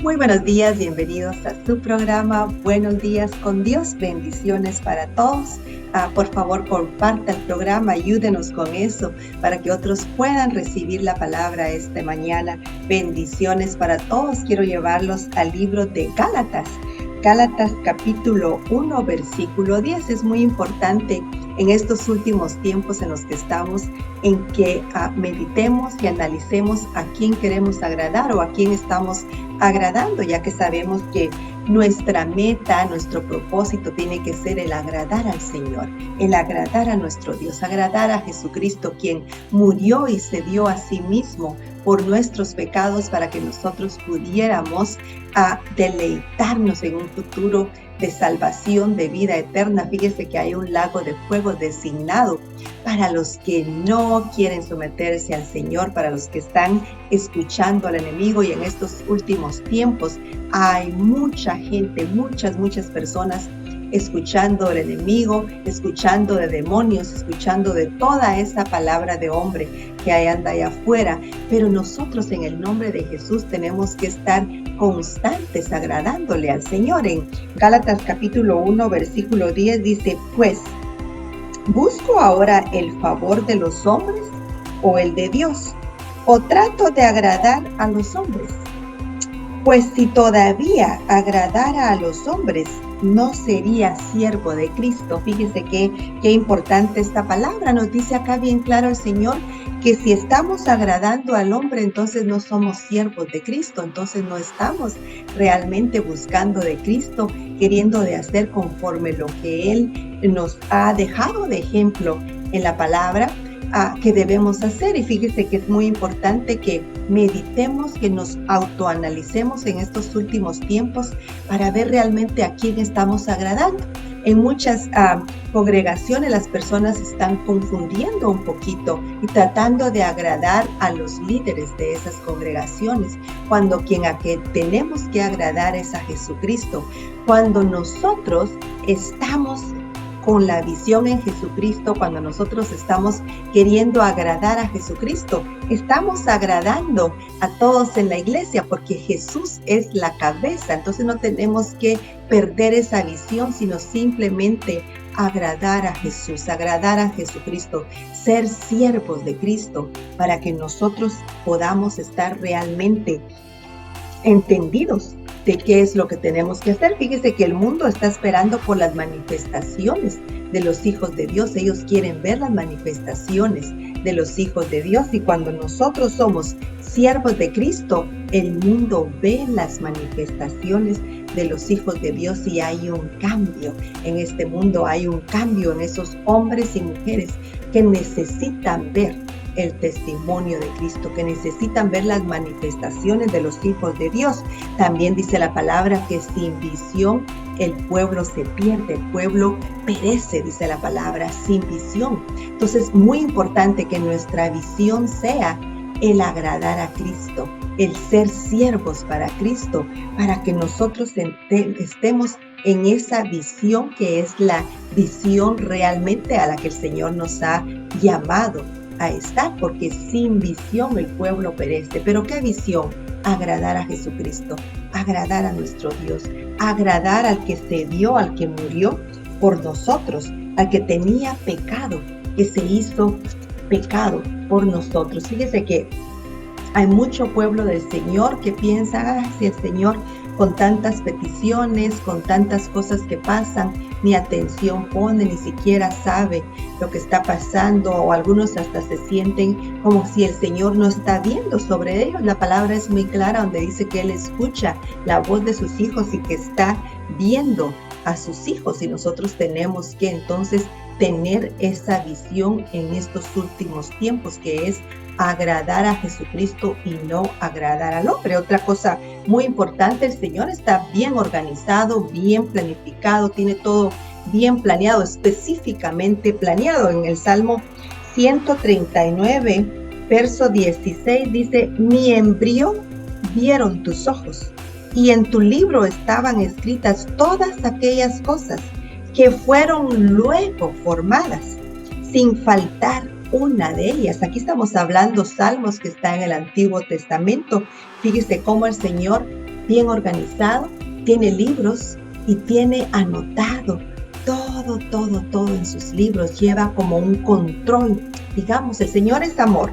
Muy buenos días, bienvenidos a su programa Buenos Días con Dios. Bendiciones para todos. Por favor, comparta el programa, ayúdenos con eso para que otros puedan recibir la palabra esta mañana. Bendiciones para todos. Quiero llevarlos al libro de Gálatas. Gálatas capítulo 1, versículo 10. Es muy importante en estos últimos tiempos en los que estamos, en que meditemos y analicemos a quién queremos agradar o a quién estamos agradando, ya que sabemos que nuestra meta, nuestro propósito tiene que ser el agradar al Señor, el agradar a nuestro Dios, agradar a Jesucristo, quien murió y se dio a sí mismo por nuestros pecados para que nosotros pudiéramos deleitarnos en un futuro de salvación, de vida eterna. Fíjese que hay un lago de fuego designado para los que no quieren someterse al Señor, para los que están escuchando al enemigo. Y en estos últimos tiempos hay mucha gente, muchas personas escuchando al enemigo, escuchando de demonios, escuchando de toda esa palabra de hombre que anda allá afuera. Pero nosotros en el nombre de Jesús tenemos que estar constantes agradándole al Señor. En Gálatas capítulo 1, versículo 10 dice: pues, ¿busco ahora el favor de los hombres o el de Dios? ¿O trato de agradar a los hombres? Pues si todavía agradara a los hombres, no sería siervo de Cristo. Fíjese qué importante esta palabra. Nos dice acá bien claro el Señor que si estamos agradando al hombre, entonces no somos siervos de Cristo, entonces no estamos realmente buscando de Cristo, queriendo de hacer conforme lo que Él nos ha dejado de ejemplo en la palabra que debemos hacer. Y fíjese que es muy importante que meditemos, que nos autoanalicemos en estos últimos tiempos para ver realmente a quién estamos agradando. En muchas congregaciones las personas están confundiendo un poquito y tratando de agradar a los líderes de esas congregaciones, cuando quien a que tenemos que agradar es a Jesucristo. Cuando nosotros estamos con la visión en Jesucristo, cuando nosotros estamos queriendo agradar a Jesucristo, estamos agradando a todos en la iglesia, porque Jesús es la cabeza. Entonces no tenemos que perder esa visión, sino simplemente agradar a Jesús, agradar a Jesucristo, ser siervos de Cristo, para que nosotros podamos estar realmente entendidos de qué es lo que tenemos que hacer. Fíjese que el mundo está esperando por las manifestaciones de los hijos de Dios. Ellos quieren ver las manifestaciones de los hijos de Dios, y cuando nosotros somos siervos de Cristo, el mundo ve las manifestaciones de los hijos de Dios, y hay un cambio en este mundo, hay un cambio en esos hombres y mujeres que necesitan ver el testimonio de Cristo, que necesitan ver las manifestaciones de los hijos de Dios. También dice la palabra que sin visión el pueblo se pierde, el pueblo perece, dice la palabra, sin visión. Entonces, muy importante que nuestra visión sea el agradar a Cristo, el ser siervos para Cristo, para que nosotros estemos en esa visión que es la visión realmente a la que el Señor nos ha llamado a estar, porque sin visión el pueblo perece. ¿Pero qué visión? Agradar a Jesucristo, agradar a nuestro Dios, agradar al que se dio, al que murió por nosotros, al que tenía pecado, que se hizo pecado por nosotros. Fíjese que hay mucho pueblo del Señor que piensa: si el Señor, con tantas peticiones, con tantas cosas que pasan, ni atención pone, ni siquiera sabe lo que está pasando, o algunos hasta se sienten como si el Señor no está viendo sobre ellos. La palabra es muy clara donde dice que Él escucha la voz de sus hijos y que está viendo a sus hijos, y nosotros tenemos que entonces tener esa visión en estos últimos tiempos, que es agradar a Jesucristo y no agradar al hombre. Otra cosa muy importante, el Señor está bien organizado, bien planificado, tiene todo bien planeado, específicamente planeado. En el Salmo 139, verso 16 dice: mi embrión vieron tus ojos, y en tu libro estaban escritas todas aquellas cosas que fueron luego formadas, sin faltar una de ellas. Aquí estamos hablando salmos que está en el Antiguo Testamento. Fíjese cómo el Señor bien organizado, tiene libros y tiene anotado todo en sus libros, lleva como un control. Digamos, el Señor es amor.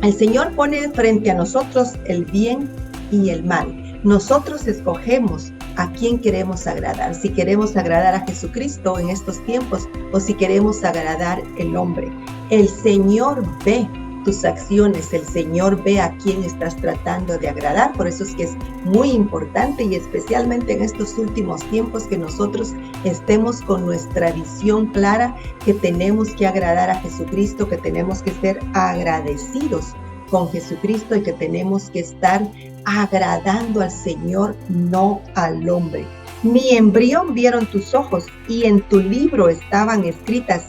El Señor pone frente a nosotros el bien y el mal. Nosotros escogemos a quién queremos agradar, si queremos agradar a Jesucristo en estos tiempos o si queremos agradar al hombre. El Señor ve tus acciones, el Señor ve a quién estás tratando de agradar. Por eso es que es muy importante, y especialmente en estos últimos tiempos, que nosotros estemos con nuestra visión clara, que tenemos que agradar a Jesucristo, que tenemos que ser agradecidos con Jesucristo y que tenemos que estar agradando al Señor, no al hombre. Mi embrión vieron tus ojos y en tu libro estaban escritas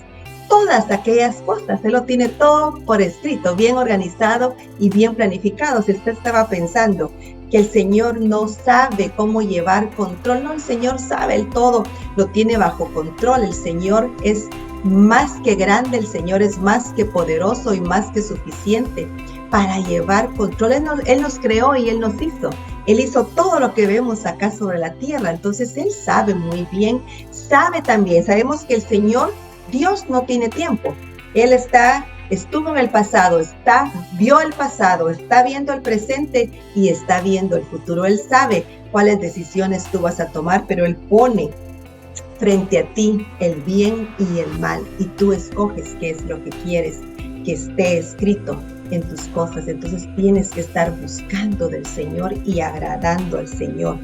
todas aquellas cosas. Él lo tiene todo por escrito, bien organizado y bien planificado. Si usted estaba pensando que el Señor no sabe cómo llevar control, no, el Señor sabe el todo, lo tiene bajo control. El Señor es más que grande, el Señor es más que poderoso y más que suficiente para llevar control. Él nos creó y Él nos hizo. Él hizo todo lo que vemos acá sobre la tierra. Entonces Él sabe muy bien, sabe también, sabemos que el Señor, Dios no tiene tiempo. Él estuvo en el pasado, vio el pasado, está viendo el presente y está viendo el futuro. Él sabe cuáles decisiones tú vas a tomar, pero Él pone frente a ti el bien y el mal y tú escoges qué es lo que quieres que esté escrito en tus cosas. Entonces tienes que estar buscando del Señor y agradando al Señor.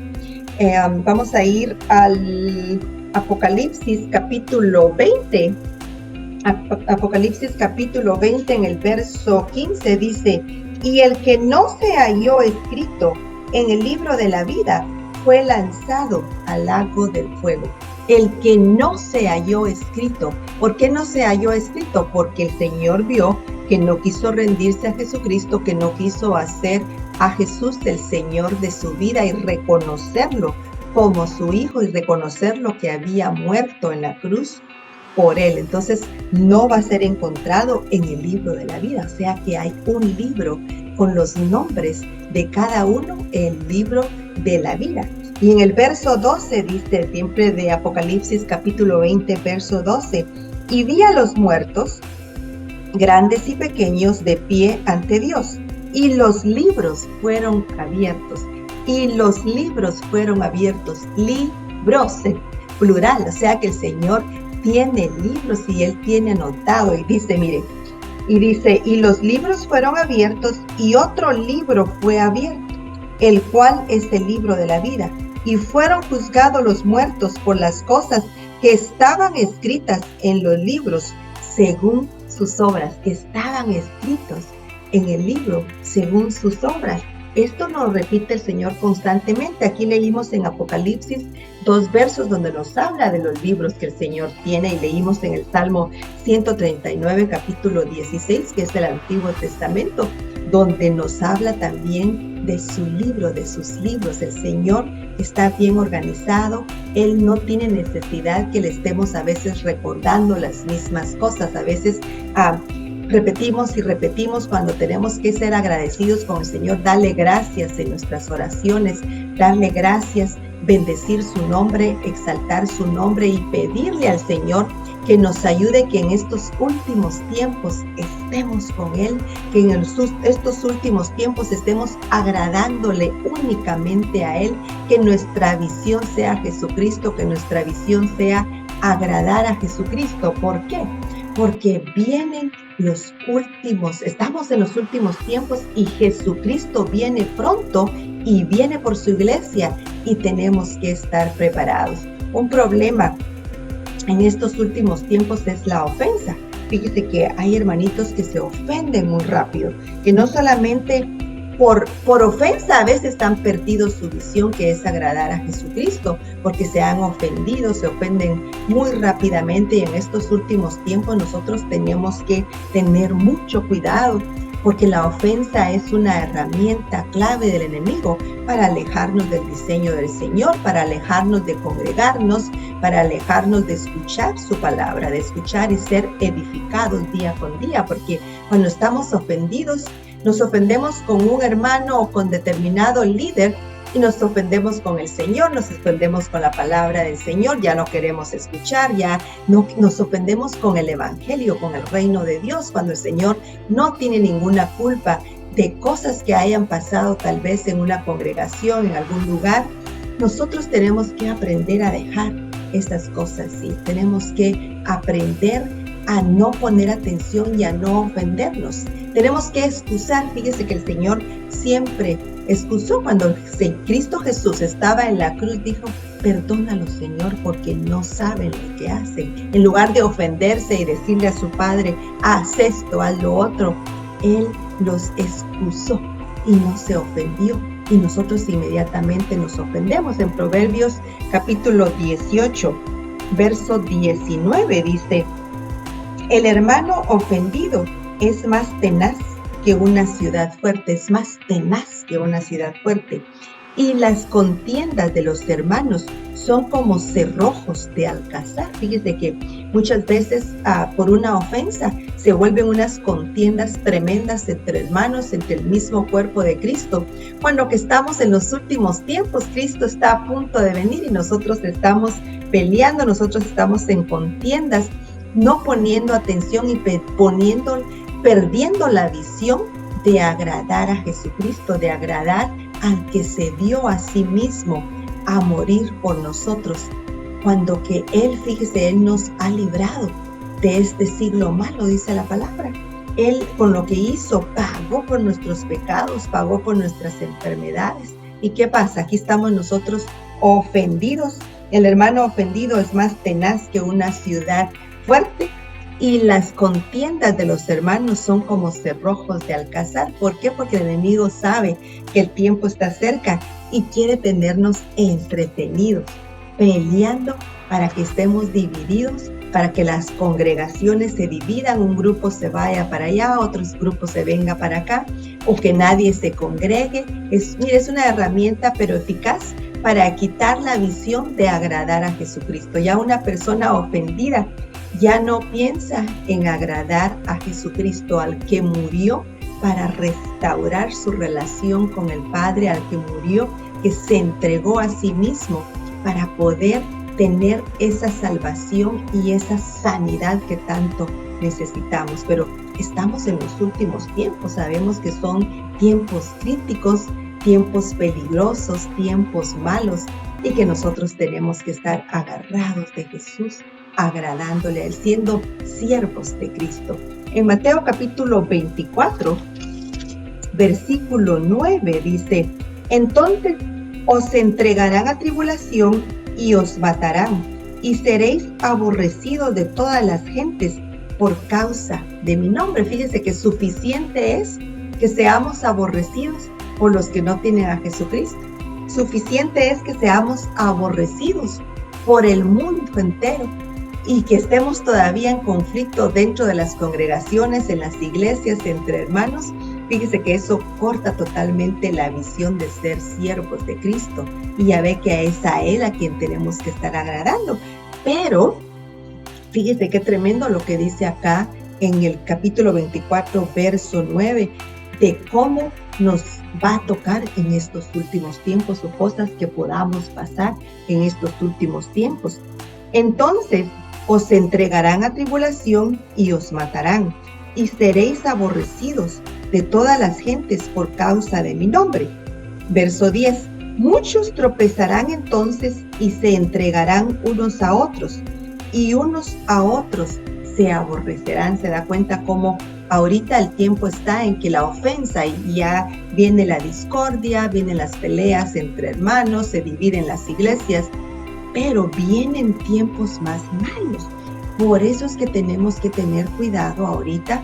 Vamos a ir al Apocalipsis capítulo 20. Apocalipsis capítulo 20 en el verso 15 dice: y el que no se halló escrito en el libro de la vida fue lanzado al lago del fuego. El que no se halló escrito. ¿Por qué no se halló escrito? Porque el Señor vio que no quiso rendirse a Jesucristo, que no quiso hacer a Jesús el Señor de su vida y reconocerlo como su Hijo y reconocer lo que había muerto en la cruz por él. Entonces no va a ser encontrado en el libro de la vida. O sea que hay un libro con los nombres de cada uno, el libro de la vida. Y en el verso 12 dice, siempre de Apocalipsis capítulo 20, verso 12: y vi a los muertos, grandes y pequeños, de pie ante Dios, y los libros fueron abiertos. Y los libros fueron abiertos. Libros, plural. O sea que el Señor tiene libros y Él tiene anotado. Y dice, mire, y los libros fueron abiertos y otro libro fue abierto, el cual es el libro de la vida. Y fueron juzgados los muertos por las cosas que estaban escritas en los libros según sus obras, que estaban escritos en el libro según sus obras. Esto nos repite el Señor constantemente. Aquí leímos en Apocalipsis 2 versos donde nos habla de los libros que el Señor tiene, y leímos en el Salmo 139, capítulo 16, que es el Antiguo Testamento, donde nos habla también de su libro, de sus libros. El Señor está bien organizado. Él no tiene necesidad que le estemos a veces recordando las mismas cosas. A veces repetimos y repetimos cuando tenemos que ser agradecidos con el Señor, darle gracias en nuestras oraciones, darle gracias, bendecir su nombre, exaltar su nombre y pedirle al Señor que nos ayude, que en estos últimos tiempos estemos con Él, que en estos últimos tiempos estemos agradándole únicamente a Él, que nuestra visión sea Jesucristo, que nuestra visión sea agradar a Jesucristo. ¿Por qué? Porque vienen los últimos, estamos en los últimos tiempos y Jesucristo viene pronto y viene por su iglesia y tenemos que estar preparados. Un problema en estos últimos tiempos es la ofensa. Fíjese que hay hermanitos que se ofenden muy rápido, que no solamente por ofensa a veces han perdido su visión, que es agradar a Jesucristo, porque se han ofendido, se ofenden muy rápidamente. Y en estos últimos tiempos nosotros tenemos que tener mucho cuidado, porque la ofensa es una herramienta clave del enemigo para alejarnos del diseño del Señor, para alejarnos de congregarnos, para alejarnos de escuchar su palabra, de escuchar y ser edificados día con día, porque cuando estamos ofendidos, nos ofendemos con un hermano o con determinado líder y nos ofendemos con el Señor, nos ofendemos con la palabra del Señor, ya no queremos escuchar, ya no nos ofendemos con el Evangelio, con el reino de Dios, cuando el Señor no tiene ninguna culpa de cosas que hayan pasado tal vez en una congregación, en algún lugar. Nosotros tenemos que aprender a dejar esas cosas, sí, tenemos que aprender a no poner atención y a no ofendernos. Tenemos que excusar. Fíjese que el Señor siempre excusó cuando Cristo Jesús estaba en la cruz, dijo: perdónalos, Señor, porque no saben lo que hacen. En lugar de ofenderse y decirle a su Padre: haz esto, haz lo otro, Él los excusó y no se ofendió. Y nosotros inmediatamente nos ofendemos. En Proverbios capítulo 18, verso 19 dice: el hermano ofendido es más tenaz que una ciudad fuerte, es más tenaz que una ciudad fuerte. Y las contiendas de los hermanos son como cerrojos de alcázar. Fíjese que muchas veces por una ofensa se vuelven unas contiendas tremendas entre hermanos, entre el mismo cuerpo de Cristo. Cuando que estamos en los últimos tiempos, Cristo está a punto de venir y nosotros estamos peleando, nosotros estamos en contiendas, no poniendo atención y perdiendo la visión de agradar a Jesucristo, de agradar al que se dio a sí mismo a morir por nosotros, cuando que Él, fíjese, Él nos ha librado de este siglo malo, dice la palabra. Él, con lo que hizo, pagó por nuestros pecados, pagó por nuestras enfermedades. ¿Y qué pasa? Aquí estamos nosotros ofendidos. El hermano ofendido es más tenaz que una ciudad fuerte, y las contiendas de los hermanos son como cerrojos de alcázar. ¿Por qué? Porque el enemigo sabe que el tiempo está cerca y quiere tenernos entretenidos, peleando para que estemos divididos, para que las congregaciones se dividan, un grupo se vaya para allá, otros grupos se venga para acá, o que nadie se congregue. Es una herramienta pero eficaz para quitar la visión de agradar a Jesucristo. Ya una persona ofendida ya no piensa en agradar a Jesucristo, al que murió para restaurar su relación con el Padre, al que murió, que se entregó a sí mismo para poder tener esa salvación y esa sanidad que tanto necesitamos. Pero estamos en los últimos tiempos, sabemos que son tiempos críticos, tiempos peligrosos, tiempos malos, y que nosotros tenemos que estar agarrados de Jesús, agradándole a Él, siendo siervos de Cristo. En Mateo capítulo 24, versículo 9 dice: entonces os entregarán a tribulación y os matarán, y seréis aborrecidos de todas las gentes por causa de mi nombre. Fíjese que suficiente es que seamos aborrecidos por los que no tienen a Jesucristo. Suficiente es que seamos aborrecidos por el mundo entero y que estemos todavía en conflicto dentro de las congregaciones, en las iglesias, entre hermanos. Fíjese que eso corta totalmente la visión de ser siervos de Cristo, y ya ve que es a Él a quien tenemos que estar agradando. Pero fíjese qué tremendo lo que dice acá en el capítulo 24, verso 9, de cómo nos va a tocar en estos últimos tiempos, o cosas que podamos pasar en estos últimos tiempos. Entonces os entregarán a tribulación y os matarán, y seréis aborrecidos de todas las gentes por causa de mi nombre. Verso 10. Muchos tropezarán entonces y se entregarán unos a otros, y unos a otros se aborrecerán. Se da cuenta cómo ahorita el tiempo está en que la ofensa, y ya viene la discordia, vienen las peleas entre hermanos, se dividen las iglesias, pero vienen tiempos más malos. Por eso es que tenemos que tener cuidado ahorita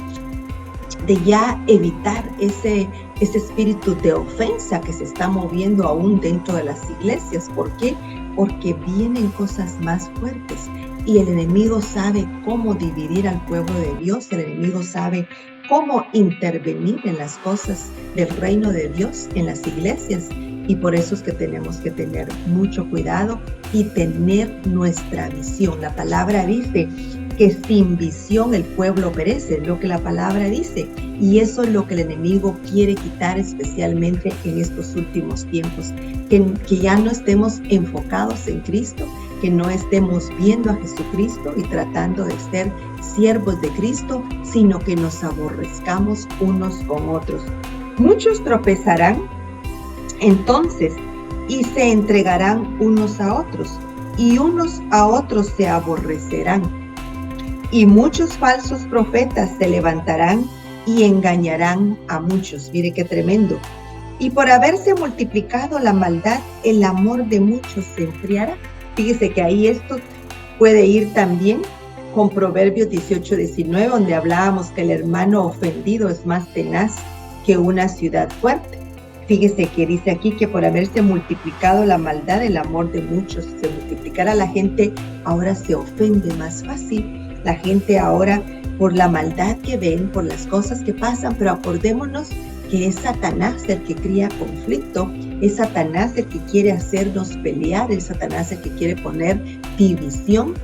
de ya evitar ese espíritu de ofensa que se está moviendo aún dentro de las iglesias. ¿Por qué? Porque vienen cosas más fuertes. Y el enemigo sabe cómo dividir al pueblo de Dios, el enemigo sabe cómo intervenir en las cosas del reino de Dios, en las iglesias, y por eso es que tenemos que tener mucho cuidado y tener nuestra visión. La palabra dice que sin visión el pueblo perece, lo que la palabra dice. Y eso es lo que el enemigo quiere quitar, especialmente en estos últimos tiempos. Que ya no estemos enfocados en Cristo, que no estemos viendo a Jesucristo y tratando de ser siervos de Cristo, sino que nos aborrezcamos unos con otros. Muchos tropezarán entonces y se entregarán unos a otros, y unos a otros se aborrecerán. Y muchos falsos profetas se levantarán y engañarán a muchos. Mire qué tremendo. Y por haberse multiplicado la maldad, el amor de muchos se enfriará. Fíjese que ahí esto puede ir también con Proverbios 18:19, donde hablábamos que el hermano ofendido es más tenaz que una ciudad fuerte. Fíjese que dice aquí que por haberse multiplicado la maldad, el amor de muchos se multiplicará. La gente ahora se ofende más fácil. La gente ahora, por la maldad que ven, por las cosas que pasan, pero acordémonos que es Satanás el que cría conflicto, es Satanás el que quiere hacernos pelear, es Satanás el que quiere poner división.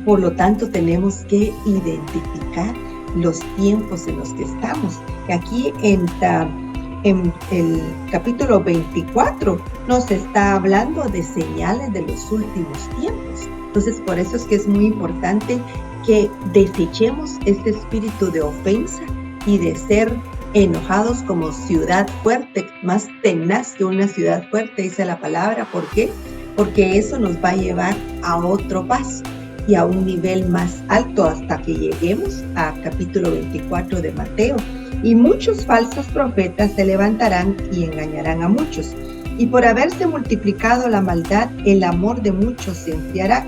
Por lo tanto, tenemos que identificar los tiempos en los que estamos. Aquí en el capítulo 24 nos está hablando de señales de los últimos tiempos. Entonces, por eso es que es muy importante que desechemos este espíritu de ofensa y de ser enojados como ciudad fuerte, más tenaz que una ciudad fuerte, dice la palabra. ¿Por qué? Porque eso nos va a llevar a otro paso y a un nivel más alto hasta que lleguemos a capítulo 24 de Mateo. Y muchos falsos profetas se levantarán y engañarán a muchos. Y por haberse multiplicado la maldad, el amor de muchos se enfriará.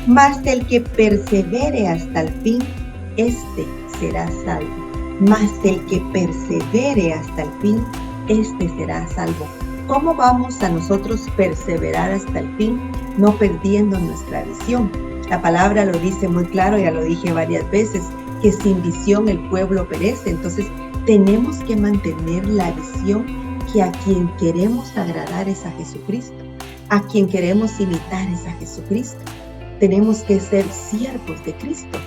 Mas el que persevere hasta el fin, este será salvo. Mas el que persevere hasta el fin, este será salvo. ¿Cómo vamos a nosotros perseverar hasta el fin, no perdiendo nuestra visión? La palabra lo dice muy claro, ya lo dije varias veces, que sin visión el pueblo perece. Entonces tenemos que mantener la visión, que a quien queremos agradar es a Jesucristo, a quien queremos imitar es a Jesucristo. Tenemos que ser siervos de Cristo,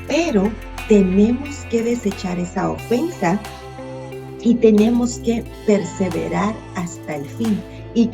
pero tenemos que desechar esa ofensa y tenemos que perseverar hasta el fin. Y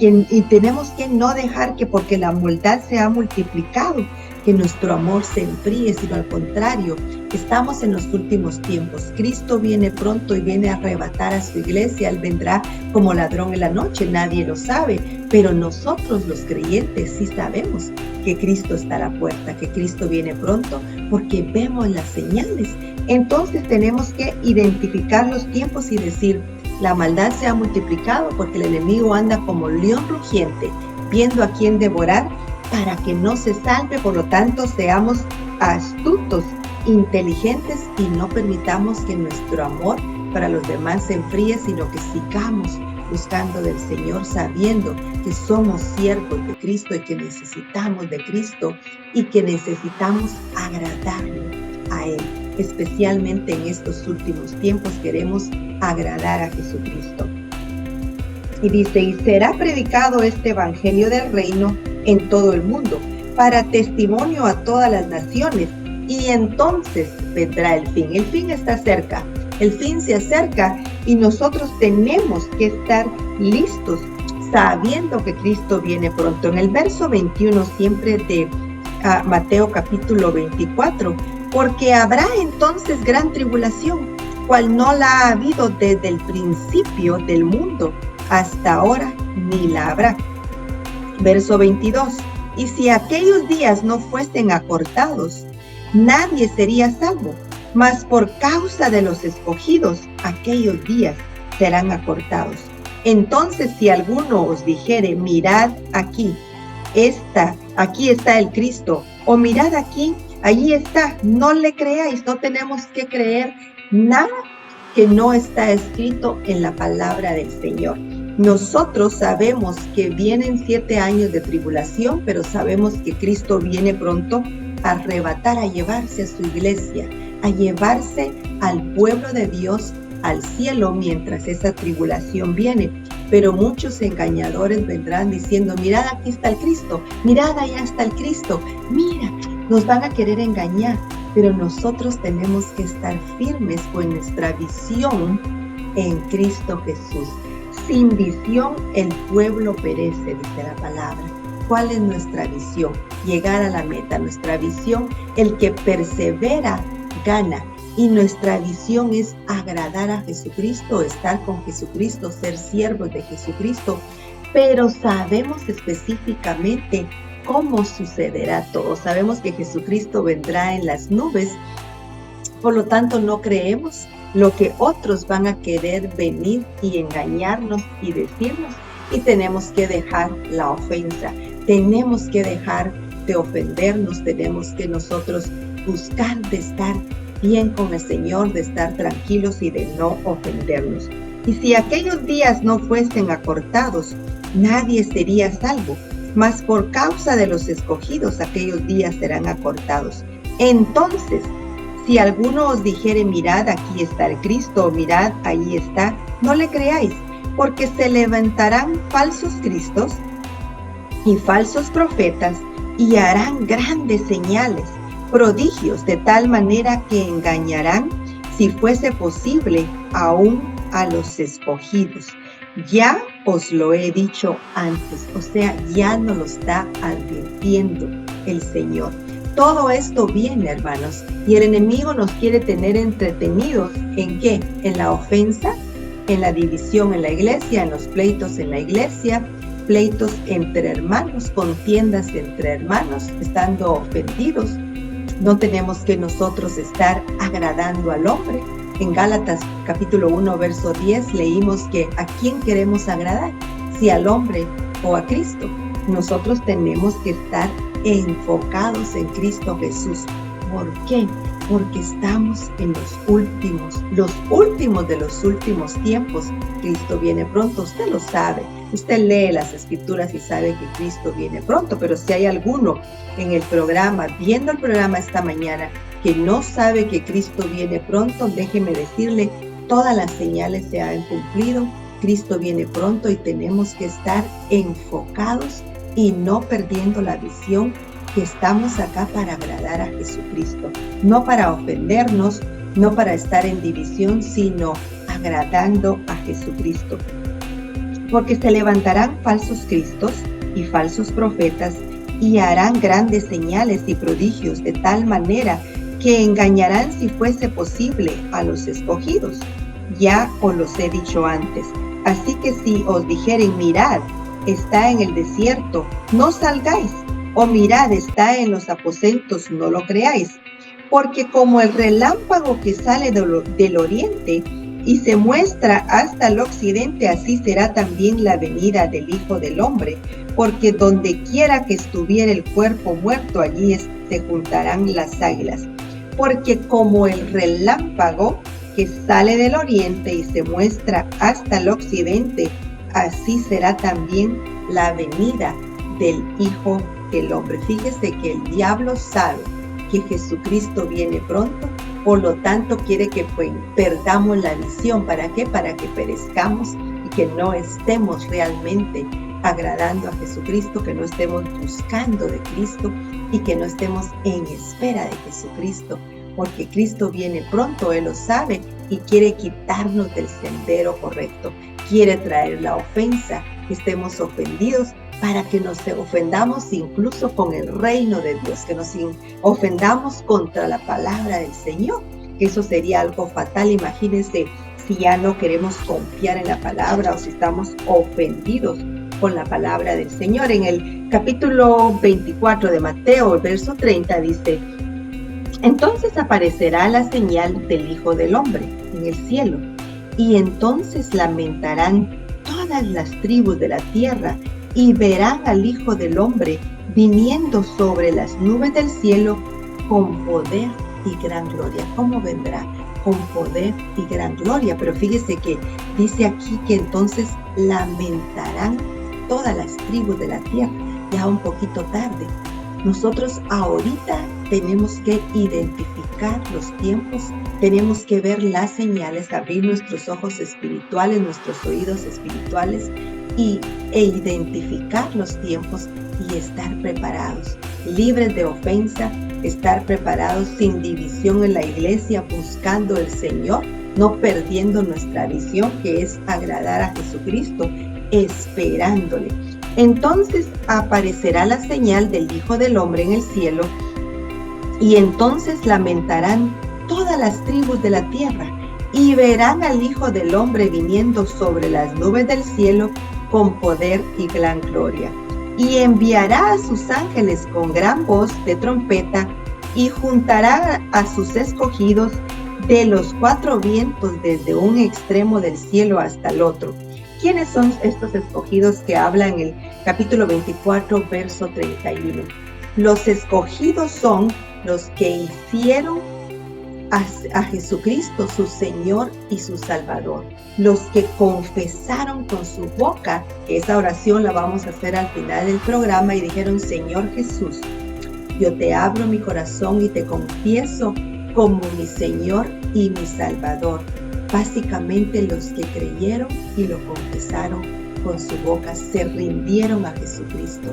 tenemos que no dejar que porque la maldad se ha multiplicado, que nuestro amor se enfríe, sino al contrario, estamos en los últimos tiempos. Cristo viene pronto y viene a arrebatar a su iglesia. Él vendrá como ladrón en la noche, nadie lo sabe, pero nosotros los creyentes sí sabemos que Cristo está a la puerta, que Cristo viene pronto, porque vemos las señales. Entonces tenemos que identificar los tiempos y decir, la maldad se ha multiplicado porque el enemigo anda como león rugiente, viendo a quién devorar para que no se salve. Por lo tanto, seamos astutos, inteligentes y no permitamos que nuestro amor para los demás se enfríe, sino que sigamos buscando del Señor, sabiendo que somos siervos de Cristo y que necesitamos de Cristo y que necesitamos agradarlo a Él. Especialmente en estos últimos tiempos queremos agradar a Jesucristo. Y dice, y será predicado este evangelio del reino en todo el mundo, para testimonio a todas las naciones, y entonces vendrá el fin. El fin está cerca, el fin se acerca y nosotros tenemos que estar listos, sabiendo que Cristo viene pronto. En el verso 21 siempre de Mateo capítulo 24, porque habrá entonces gran tribulación, cual no la ha habido desde el principio del mundo hasta ahora, ni la habrá. Verso 22, y si aquellos días no fuesen acortados, nadie sería salvo, mas por causa de los escogidos, aquellos días serán acortados. Entonces, si alguno os dijere, mirad aquí está el Cristo, o mirad aquí, allí está, no le creáis. No tenemos que creer nada que no está escrito en la palabra del Señor. Nosotros sabemos que vienen 7 años de tribulación, pero sabemos que Cristo viene pronto a arrebatar, a llevarse a su iglesia, a llevarse al pueblo de Dios al cielo mientras esa tribulación viene. Pero muchos engañadores vendrán diciendo, mirad, aquí está el Cristo, mirad, allá está el Cristo, mira, nos van a querer engañar, pero nosotros tenemos que estar firmes con nuestra visión en Cristo Jesús. Sin visión el pueblo perece, dice la palabra. ¿Cuál es nuestra visión? Llegar a la meta. Nuestra visión, el que persevera, gana. Y nuestra visión es agradar a Jesucristo, estar con Jesucristo, ser siervos de Jesucristo. Pero sabemos específicamente cómo sucederá todo. Sabemos que Jesucristo vendrá en las nubes. Por lo tanto, no creemos lo que otros van a querer venir y engañarnos y decirnos. Y tenemos que dejar la ofensa. Tenemos que dejar de ofendernos. Tenemos que nosotros buscar de estar bien con el Señor, de estar tranquilos y de no ofendernos. Y si aquellos días no fuesen acortados, nadie sería salvo, mas por causa de los escogidos aquellos días serán acortados. Entonces, si alguno os dijere, mirad, aquí está el Cristo, o mirad, ahí está, no le creáis, porque se levantarán falsos cristos y falsos profetas, y harán grandes señales, prodigios, de tal manera que engañarán, si fuese posible, aún a los escogidos. Ya os lo he dicho antes, o sea, ya nos lo está advirtiendo el Señor. Todo esto viene, hermanos, y el enemigo nos quiere tener entretenidos, ¿en qué? En la ofensa, en la división en la iglesia, en los pleitos en la iglesia, pleitos entre hermanos, contiendas entre hermanos, estando ofendidos. No tenemos que nosotros estar agradando al hombre. En Gálatas capítulo 1, verso 10 leímos que ¿a quién queremos agradar? Si al hombre o a Cristo. Nosotros tenemos que estar enfocados en Cristo Jesús. ¿Por qué? Porque estamos en los últimos de los últimos tiempos. Cristo viene pronto, usted lo sabe. Usted lee las Escrituras y sabe que Cristo viene pronto, pero si hay alguno en el programa, viendo el programa esta mañana, que no sabe que Cristo viene pronto, déjeme decirle, todas las señales se han cumplido. Cristo viene pronto y tenemos que estar enfocados y no perdiendo la visión que estamos acá para agradar a Jesucristo, no para ofendernos, no para estar en división, sino agradando a Jesucristo. Porque se levantarán falsos cristos y falsos profetas y harán grandes señales y prodigios, de tal manera que engañarán, si fuese posible, a los escogidos. Ya os los he dicho antes. Así que si os dijeren, mirad, está en el desierto, no salgáis, o mirad, está en los aposentos, no lo creáis. Porque como el relámpago que sale del oriente y se muestra hasta el occidente, así será también la venida del Hijo del Hombre. Porque donde quiera que estuviera el cuerpo muerto, allí se juntarán las águilas. Porque como el relámpago que sale del oriente y se muestra hasta el occidente, así será también la venida del Hijo del Hombre. Fíjese que el diablo sabe que Jesucristo viene pronto, por lo tanto quiere que perdamos la visión. ¿Para qué? Para que perezcamos y que no estemos realmente agradando a Jesucristo, que no estemos buscando de Cristo y que no estemos en espera de Jesucristo, porque Cristo viene pronto, Él lo sabe y quiere quitarnos del sendero correcto, quiere traer la ofensa, que estemos ofendidos para que nos ofendamos incluso con el reino de Dios, que nos ofendamos contra la palabra del Señor, que eso sería algo fatal. Imagínense si ya no queremos confiar en la palabra o si estamos ofendidos con la palabra del Señor. En el capítulo 24 de Mateo, el verso 30 dice: entonces aparecerá la señal del Hijo del Hombre en el cielo, y entonces lamentarán todas las tribus de la tierra y verán al Hijo del Hombre viniendo sobre las nubes del cielo con poder y gran gloria. ¿Cómo vendrá? Con poder y gran gloria. Pero fíjese que dice aquí que entonces lamentarán todas las tribus de la tierra. Ya un poquito tarde. Nosotros ahorita tenemos que identificar los tiempos, tenemos que ver las señales, abrir nuestros ojos espirituales, nuestros oídos espirituales e identificar los tiempos y estar preparados, libres de ofensa, estar preparados sin división en la iglesia, buscando el Señor, no perdiendo nuestra visión, que es agradar a Jesucristo, esperándole. Entonces aparecerá la señal del Hijo del Hombre en el cielo, y entonces lamentarán todas las tribus de la tierra, y verán al Hijo del Hombre viniendo sobre las nubes del cielo con poder y gran gloria. Y enviará a sus ángeles con gran voz de trompeta, y juntará a sus escogidos de los cuatro vientos, desde un extremo del cielo hasta el otro. ¿Quiénes son estos escogidos que habla en el capítulo 24, verso 31? Los escogidos son los que hicieron a Jesucristo su Señor y su Salvador. Los que confesaron con su boca, que esa oración la vamos a hacer al final del programa, y dijeron: Señor Jesús, yo te abro mi corazón y te confieso como mi Señor y mi Salvador. Básicamente los que creyeron y lo confesaron con su boca, se rindieron a Jesucristo,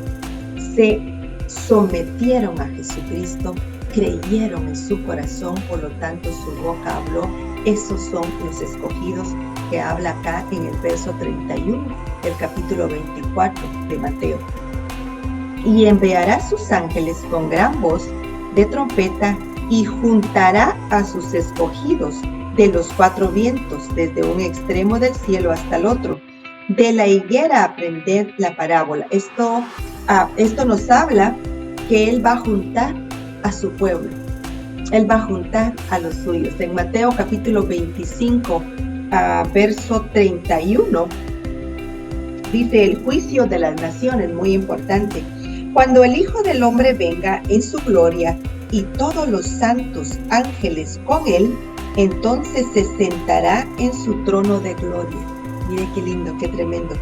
se sometieron a Jesucristo, creyeron en su corazón, por lo tanto su boca habló. Esos son los escogidos que habla acá en el verso 31 del capítulo 24 de Mateo. Y enviará sus ángeles con gran voz de trompeta, y juntará a sus escogidos de los cuatro vientos, desde un extremo del cielo hasta el otro. De la higuera aprender la parábola. Esto nos habla que Él va a juntar a su pueblo. Él va a juntar a los suyos. En Mateo capítulo 25, verso 31, dice: el juicio de las naciones, muy importante. Cuando el Hijo del Hombre venga en su gloria y todos los santos ángeles con Él, entonces se sentará en su trono de gloria. Mire qué lindo, qué tremendo.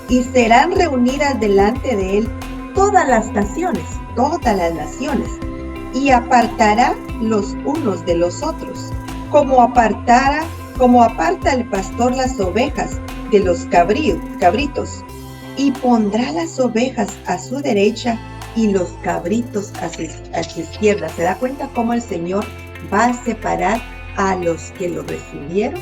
Y serán reunidas delante de Él todas las naciones, y apartará los unos de los otros, como aparta el pastor las ovejas de los cabritos, y pondrá las ovejas a su derecha y los cabritos a su izquierda. ¿Se da cuenta cómo el Señor va a separar a los que lo recibieron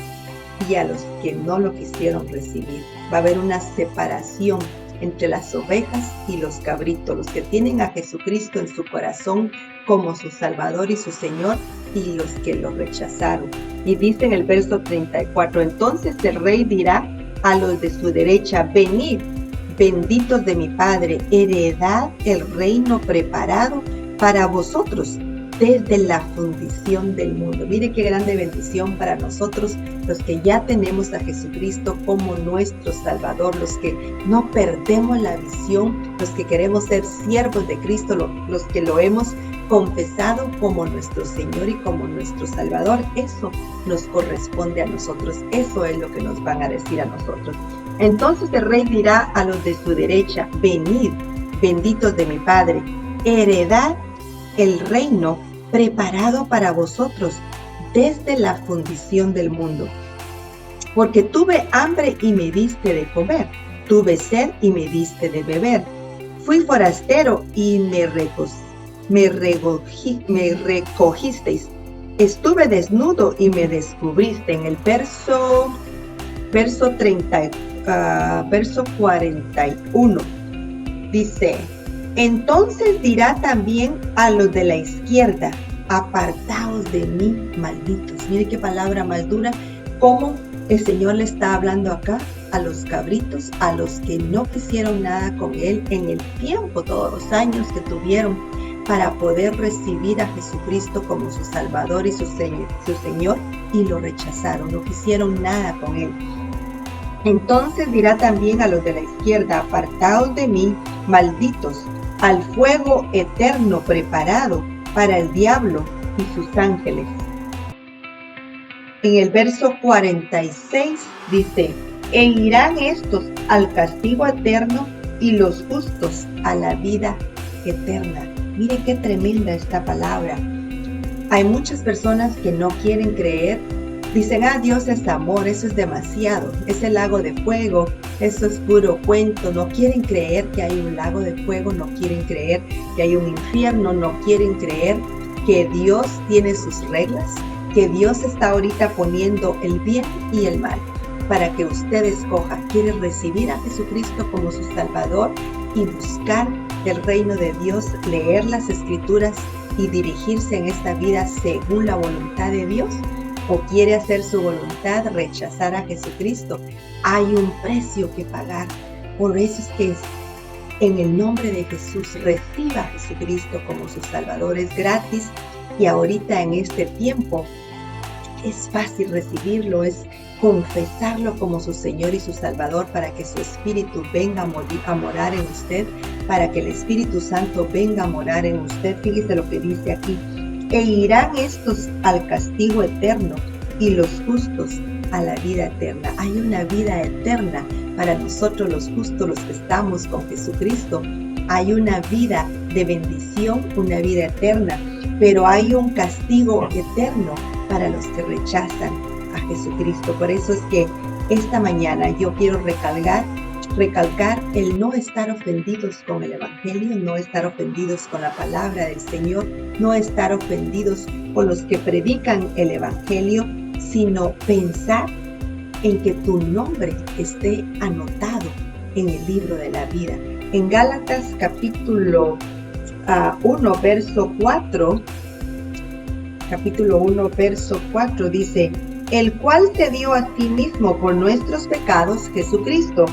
y a los que no lo quisieron recibir? Va a haber una separación entre las ovejas y los cabritos, los que tienen a Jesucristo en su corazón como su Salvador y su Señor, y los que lo rechazaron. Y dice en el verso 34: entonces el Rey dirá a los de su derecha: venid, benditos de mi Padre, heredad el reino preparado para vosotros desde la fundación del mundo. Mire qué grande bendición para nosotros, los que ya tenemos a Jesucristo como nuestro Salvador, los que no perdemos la visión, los que queremos ser siervos de Cristo, los que lo hemos confesado como nuestro Señor y como nuestro Salvador. Eso nos corresponde a nosotros, eso es lo que nos van a decir a nosotros. Entonces el Rey dirá a los de su derecha: venid, benditos de mi Padre, heredad el reino preparado para vosotros desde la fundación del mundo. Porque tuve hambre y me diste de comer, tuve sed y me diste de beber, fui forastero y me recogisteis, estuve desnudo y me descubriste. En el verso 41 dice: entonces dirá también a los de la izquierda: apartaos de mí, malditos. Mire qué palabra más dura, cómo el Señor le está hablando acá a los cabritos, a los que no quisieron nada con Él en el tiempo, todos los años que tuvieron para poder recibir a Jesucristo como su Salvador y su Señor, y lo rechazaron, no quisieron nada con Él. Entonces dirá también a los de la izquierda: apartaos de mí, malditos, al fuego eterno preparado para el diablo y sus ángeles. En el verso 46 dice: e irán estos al castigo eterno y los justos a la vida eterna. Mire qué tremenda esta palabra. Hay muchas personas que no quieren creer. Dicen: Dios es amor, eso es demasiado, es el lago de fuego, eso es puro cuento. No quieren creer que hay un lago de fuego, no quieren creer que hay un infierno, no quieren creer que Dios tiene sus reglas, que Dios está ahorita poniendo el bien y el mal para que usted escoja. ¿Quiere recibir a Jesucristo como su Salvador y buscar el reino de Dios, leer las Escrituras y dirigirse en esta vida según la voluntad de Dios? ¿O quiere hacer su voluntad, rechazar a Jesucristo? Hay un precio que pagar. Por eso es que en el nombre de Jesús reciba a Jesucristo como su Salvador. Es gratis y ahorita en este tiempo es fácil recibirlo, es confesarlo como su Señor y su Salvador para que su Espíritu venga a morar en usted, para que el Espíritu Santo venga a morar en usted. Fíjese lo que dice aquí: e irán estos al castigo eterno y los justos a la vida eterna. Hay una vida eterna para nosotros los justos, los que estamos con Jesucristo. Hay una vida de bendición, una vida eterna, pero hay un castigo eterno para los que rechazan a Jesucristo. Por eso es que esta mañana yo quiero recalcar el no estar ofendidos con el Evangelio, no estar ofendidos con la palabra del Señor, no estar ofendidos con los que predican el Evangelio, sino pensar en que tu nombre esté anotado en el libro de la vida. En Gálatas capítulo 1, verso 4, capítulo 1, verso 4 dice: el cual se dio a sí mismo por nuestros pecados, Jesucristo,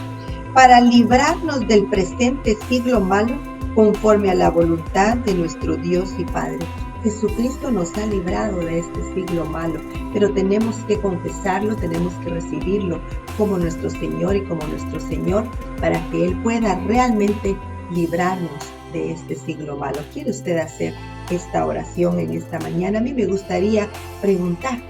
para librarnos del presente siglo malo, conforme a la voluntad de nuestro Dios y Padre. Jesucristo nos ha librado de este siglo malo, pero tenemos que confesarlo, tenemos que recibirlo como nuestro Señor y como nuestro Señor, para que Él pueda realmente librarnos de este siglo malo. ¿Quiere usted hacer esta oración en esta mañana? A mí me gustaría preguntar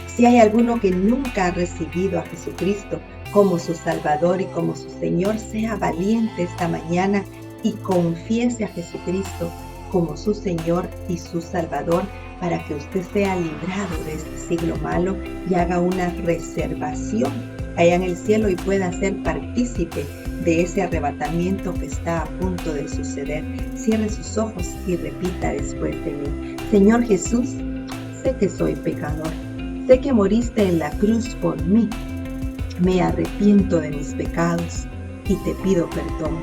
si hay alguno que nunca ha recibido a Jesucristo como su Salvador y como su Señor. Sea valiente esta mañana y confiese a Jesucristo como su Señor y su Salvador, para que usted sea librado de este siglo malo y haga una reservación allá en el cielo y pueda ser partícipe de ese arrebatamiento que está a punto de suceder. Cierre sus ojos y repita después de mí: Señor Jesús, sé que soy pecador, sé que moriste en la cruz por mí. Me arrepiento de mis pecados y te pido perdón.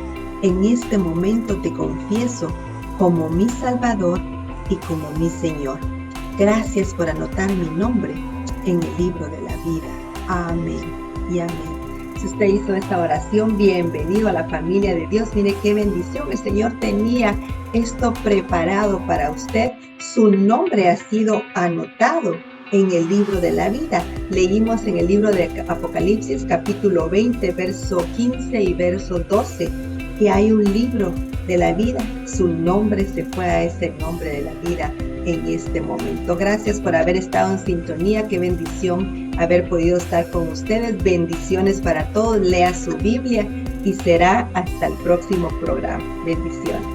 En este momento te confieso como mi Salvador y como mi Señor. Gracias por anotar mi nombre en el libro de la vida. Amén y amén. Si usted hizo esta oración, bienvenido a la familia de Dios. Mire qué bendición. El Señor tenía esto preparado para usted. Su nombre ha sido anotado en el libro de la vida. Leímos en el libro de Apocalipsis capítulo 20, verso 15 y verso 12, que hay un libro de la vida. Su nombre se fue a ese nombre de la vida en este momento. Gracias por haber estado en sintonía. Qué bendición haber podido estar con ustedes. Bendiciones para todos. Lea su Biblia y será hasta el próximo programa. Bendiciones.